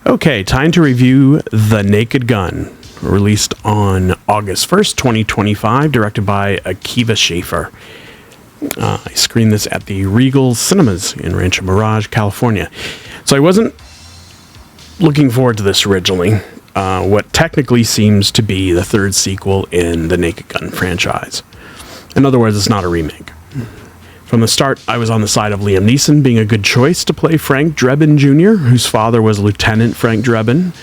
Okay, time to review The Naked Gun, released on August 1st, 2025, directed by Akiva Schaffer. I screened this at the Regal Cinemas in Rancho Mirage, California. So I wasn't looking forward to this originally, what technically seems to be the third sequel in the Naked Gun franchise. In other words, it's not a remake. From the start, I was on the side of Liam Neeson being a good choice to play Frank Drebin Jr., whose father was Lieutenant Frank Drebin,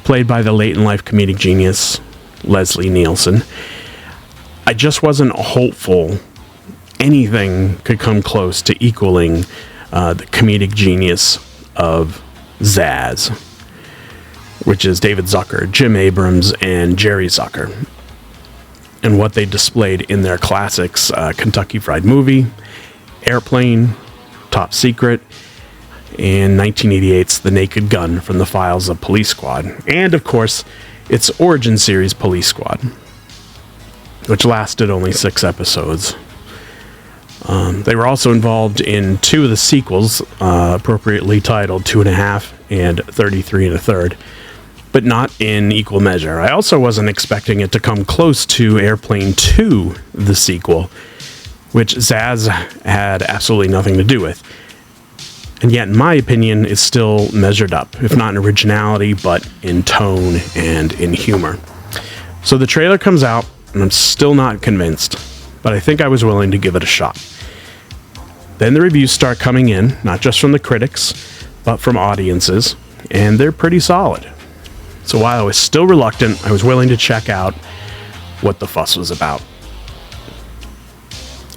played by the late-in-life comedic genius Leslie Nielsen. I just wasn't hopeful anything could come close to equaling the comedic genius of Zaz, which is David Zucker, Jim Abrams, and Jerry Zucker, and what they displayed in their classics, Kentucky Fried Movie, Airplane, Top Secret, and 1988's The Naked Gun from the Files of Police Squad, and of course, its origin series Police Squad, which lasted only 6 episodes. They were also involved in 2 of the sequels, appropriately titled 2.5 and 33 1/3, but not in equal measure. I also wasn't expecting it to come close to Airplane 2, the sequel, which Zaz had absolutely nothing to do with. And yet, in my opinion, is still measured up, if not in originality, but in tone and in humor. So the trailer comes out, and I'm still not convinced, but I think I was willing to give it a shot. Then the reviews start coming in, not just from the critics, but from audiences, and they're pretty solid. So while I was still reluctant, I was willing to check out what the fuss was about.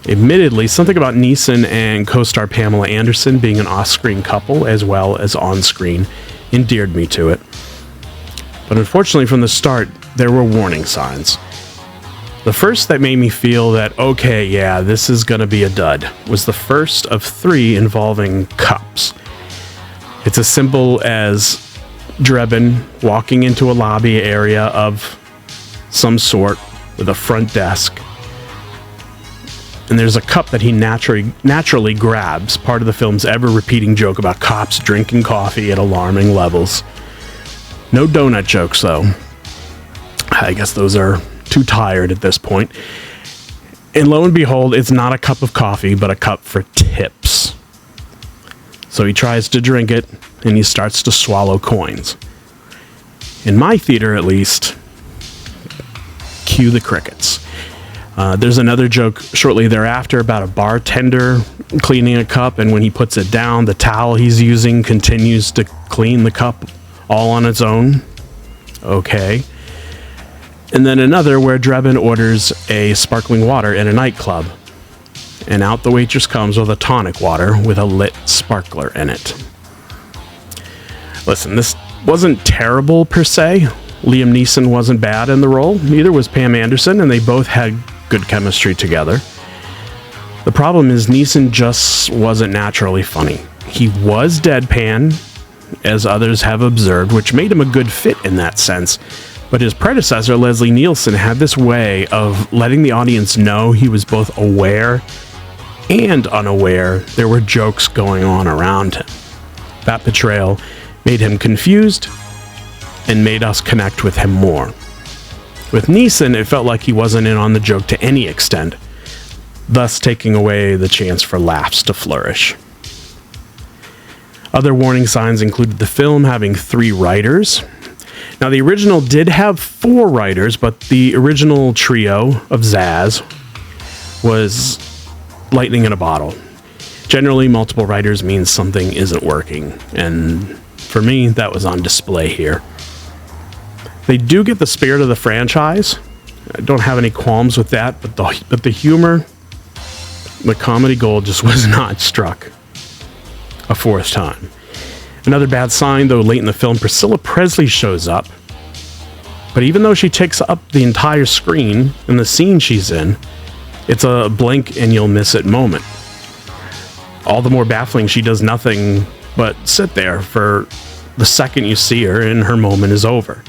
Admittedly, something about Neeson and co-star Pamela Anderson being an off-screen couple as well as on-screen endeared me to it. But unfortunately, from the start, there were warning signs. The first that made me feel that, okay, yeah, this is going to be a dud, was the first of 3 involving cups. It's as simple as Drebin walking into a lobby area of some sort with a front desk, and there's a cup that he naturally grabs, part of the film's ever-repeating joke about cops drinking coffee at alarming levels. No donut jokes, though. I guess those are too tired at this point. And lo and behold, it's not a cup of coffee, but a cup for tips. So he tries to drink it, and he starts to swallow coins. In my theater, at least, cue the crickets. There's another joke shortly thereafter about a bartender cleaning a cup, and when he puts it down, the towel he's using continues to clean the cup all on its own. Okay. And then another where Drebin orders a sparkling water in a nightclub, and out the waitress comes with a tonic water with a lit sparkler in it. Listen, this wasn't terrible per se. Liam Neeson wasn't bad in the role, neither was Pam Anderson, and they both had good chemistry together. The problem is Neeson just wasn't naturally funny. He was deadpan, as others have observed, which made him a good fit in that sense. But his predecessor, Leslie Nielsen, had this way of letting the audience know he was both aware and unaware there were jokes going on around him. That portrayal made him confused and made us connect with him more. With Neeson, it felt like he wasn't in on the joke to any extent, thus taking away the chance for laughs to flourish. Other warning signs included the film having 3 writers. Now, the original did have 4 writers, but the original trio of Zaz was lightning in a bottle. Generally, multiple writers means something isn't working, and for me, that was on display here. They do get the spirit of the franchise. I don't have any qualms with that, but the humor, the comedy gold just was not struck a 4th time. Another bad sign, though, late in the film, Priscilla Presley shows up. But even though she takes up the entire screen in the scene she's in, it's a blink and you'll miss it moment. All the more baffling, she does nothing but sit there for the second you see her and her moment is over.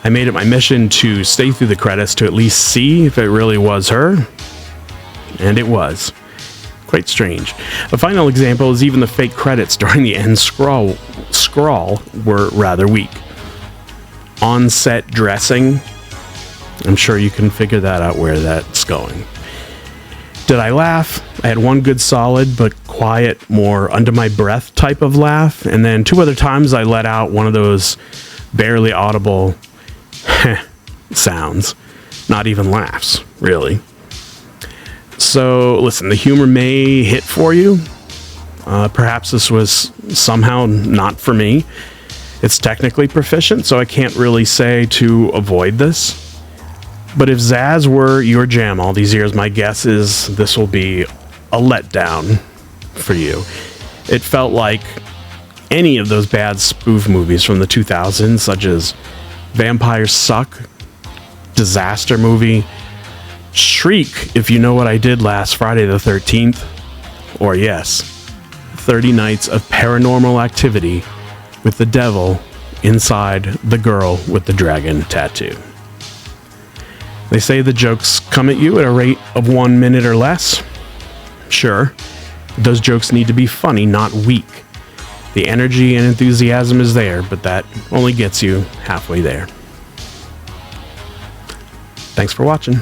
I made it my mission to stay through the credits to at least see if it really was her, and it was. Quite strange. A final example is even the fake credits during the end scroll were rather weak. On-set dressing, I'm sure you can figure that out where that's going. Did I laugh? I had one good solid but quiet, more under my breath type of laugh, and then 2 other times I let out one of those barely audible sounds. Not even laughs, really. So, listen, the humor may hit for you. Perhaps this was somehow not for me. It's technically proficient, so I can't really say to avoid this. But if Zaz were your jam all these years, my guess is this will be a letdown for you. It felt like any of those bad spoof movies from the 2000s, such as Vampires Suck, Disaster Movie, Shriek, If You Know What I Did Last Friday the 13th, or yes, 30 Nights of Paranormal Activity with the devil inside the girl with the dragon tattoo. They say the jokes come at you at a rate of 1 minute or less. Sure, those jokes need to be funny, not weak. The energy and enthusiasm is there, but that only gets you halfway there. Thanks for watching.